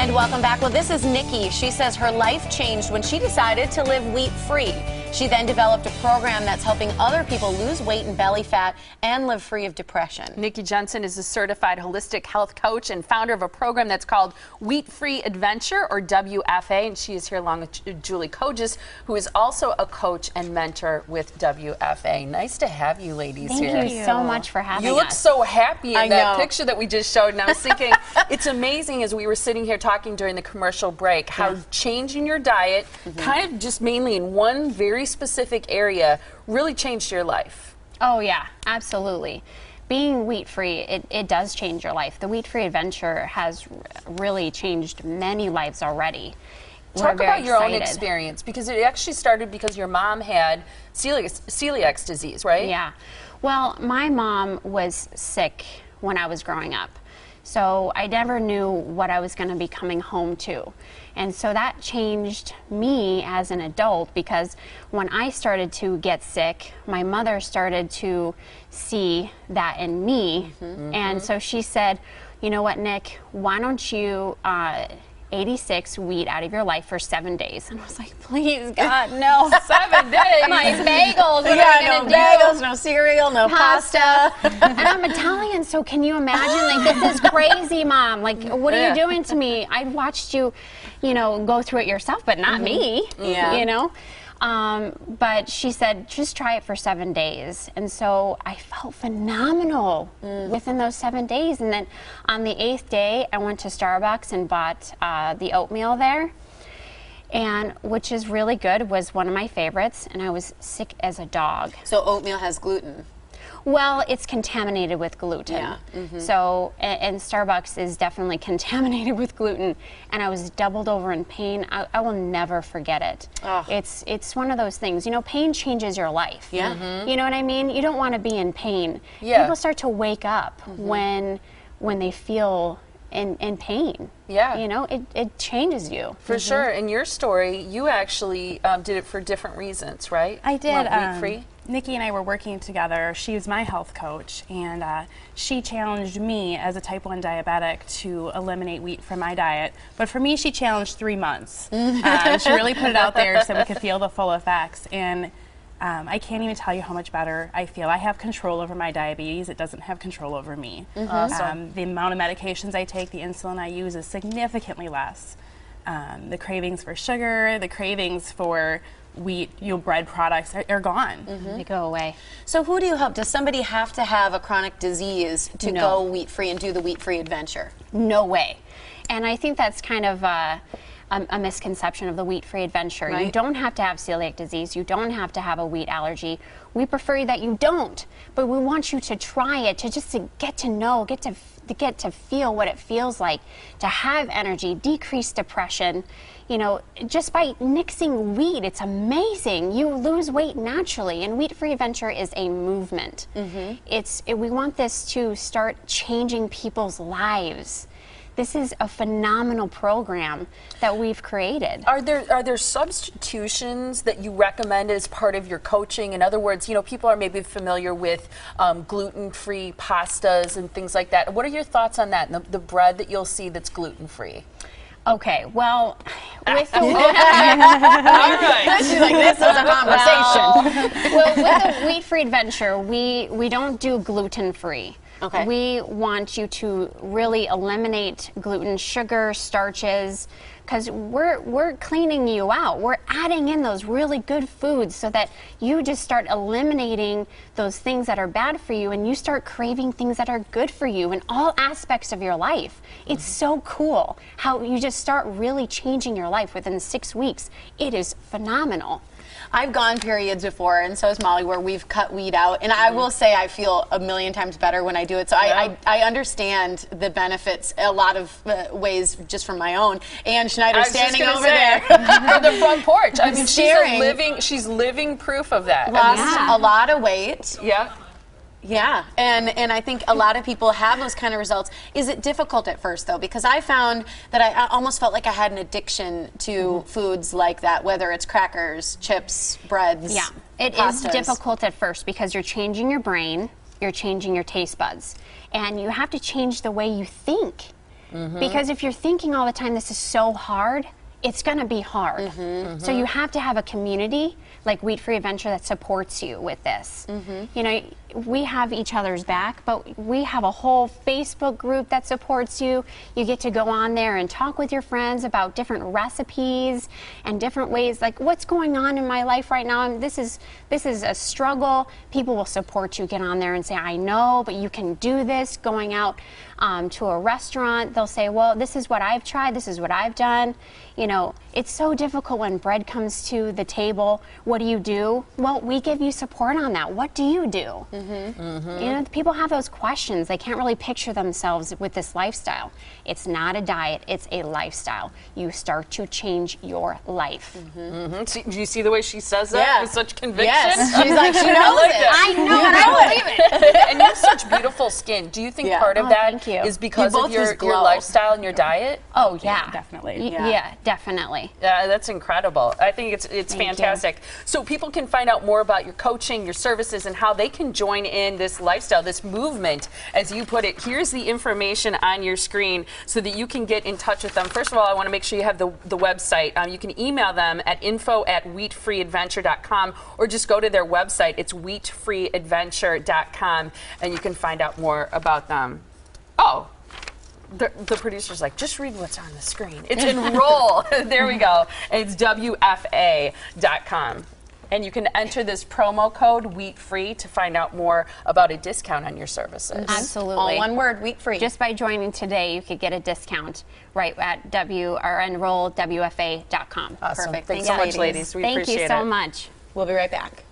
And welcome back. Well, this is Nikki. She says her life changed when she decided to live wheat-free. She then developed a program that's helping other people lose weight and belly fat and live free of depression. Nikki Jencen is a certified holistic health coach and founder of a program that's called Wheat Free Adventure, or WFA, and she is here along with Julie Kojis, who is also a coach and mentor with WFA. Nice to have you ladies here. Thank you so much for having us. You look so happy in that picture that we just showed, and I was thinking, it's amazing as we were sitting here talking during the commercial break, how changing your diet, kind of just mainly in one very specific area, really changed your life. Oh yeah, absolutely. Being wheat-free, it does change your life. The Wheat-Free Adventure has really changed many lives already. Talk about your own experience, because it actually started because your mom had celiac disease, right? Yeah. Well, my mom was sick when I was growing up. So I never knew what I was going to be coming home to. And so that changed me as an adult, because when I started to get sick, my mother started to see that in me. And so she said, you know what, Nick, why don't you 86 wheat out of your life for 7 days? And I was like, please, God, no. 7 days? My bagels. What Yeah, am I no gonna bagels, do? no cereal, no pasta. And I'm Italian, so can you imagine? Like, this is crazy, Mom. Like, what are you doing to me? I watched you, you know, go through it yourself, but not me, you know? But she said, just try it for 7 days. And so I felt phenomenal within those 7 days. And then on the 8th day, I went to Starbucks and bought the oatmeal there. And which is really good, was one of my favorites. And I was sick as a dog. So oatmeal has gluten. Well, it's contaminated with gluten. So, and Starbucks is definitely contaminated with gluten. And I was doubled over in pain. I will never forget it. It's one of those things. You know, pain changes your life. You know what I mean? You don't want to be in pain. People start to wake up when they feel in pain. You know, it changes you. For sure. In your story, you actually did it for different reasons, right? I did. Wheat-free? Nikki and I were working together. She was my health coach, and she challenged me as a type 1 diabetic to eliminate wheat from my diet. But for me, she challenged 3 months. She really put it out there so we could feel the full effects. And I can't even tell you how much better I feel. I have control over my diabetes. It doesn't have control over me. The amount of medications I take, the insulin I use is significantly less. The cravings for sugar, the cravings for wheat, bread products are gone. They go away. So who do you help? Does somebody have to have a chronic disease to go wheat-free and do the wheat-free adventure? No way. And I think that's kind of a misconception of the wheat-free adventure. You don't have to have celiac disease. You don't have to have a wheat allergy. We prefer that you don't, but we want you to try it, to just to get to know, get to feel what it feels like to have energy, decrease depression. You know, just by mixing wheat, it's amazing. You lose weight naturally, and Wheat-Free Adventure is a movement. We want this to start changing people's lives. This is a phenomenal program that we've created. Are there substitutions that you recommend as part of your coaching? In other words, you know, people are maybe familiar with gluten-free pastas and things like that. What are your thoughts on that, and the bread that you'll see that's gluten-free? Okay, well, with the All right. She's like, this is a conversation. Well, with the Wheat-Free Adventure, we don't do gluten-free. Okay. We want you to really eliminate gluten, sugar, starches, because we're cleaning you out. We're adding in those really good foods so that you just start eliminating those things that are bad for you, and you start craving things that are good for you in all aspects of your life. It's so cool how you just start really changing your life within 6 weeks. It is phenomenal. I've gone periods before, and so has Molly, where we've cut wheat out, and I will say I feel a million times better when I do it. So I understand the benefits a lot of ways just from my own. And Schneider's standing over there on the front porch. I mean, sharing. she's living proof of that. Lost a lot of weight. Yeah. Yeah, and I think a lot of people have those kind of results. Is it difficult at first, though? Because I found that I almost felt like I had an addiction to foods like that, whether it's crackers, chips, breads, Yeah, it is difficult at first because you're changing your brain, you're changing your taste buds, and you have to change the way you think. Because if you're thinking all the time, this is so hard, it's going to be hard. So you have to have a community like Wheat Free Adventure that supports you with this. You know, we have each other's back, but we have a whole Facebook group that supports you. You get to go on there and talk with your friends about different recipes and different ways, like what's going on in my life right now. And this is a struggle. People will support you. Get on there and say, I know, but you can do this. Going out to a restaurant, they'll say, well, this is what I've tried. This is what I've done. You know, it's so difficult when bread comes to the table. What do you do? Well, we give you support on that. What do you do? You know, people have those questions. They can't really picture themselves with this lifestyle. It's not a diet, it's a lifestyle. You start to change your life. See, do you see the way she says that with such conviction? Yes, she's like, she knows like it. I know, and I believe it. And you have such beautiful skin. Do you think part of that thank you. is because You of both your just glow. lifestyle and your diet? Oh, yeah. Definitely. Yeah, definitely. Yeah, that's incredible. I think it's Thank fantastic. So people can find out more about your coaching, your services, and how they can join in this lifestyle, this movement, as you put it. Here's the information on your screen so that you can get in touch with them. First of all, I want to make sure you have the website. You can email them at info@wheatfreeadventure.com or just go to their website. It's wheatfreeadventure.com, and you can find out more about them. Oh. The producer's like, just read what's on the screen. It's enroll. There we go. And it's WFA.com. And you can enter this promo code Wheat Free to find out more about a discount on your services. Absolutely. All one word, Wheat Free. Just by joining today, you could get a discount right at enroll.wfa.com. Awesome. Perfect. Thanks Thank so you, much, ladies. We Thank appreciate you it. so much. We'll be right back.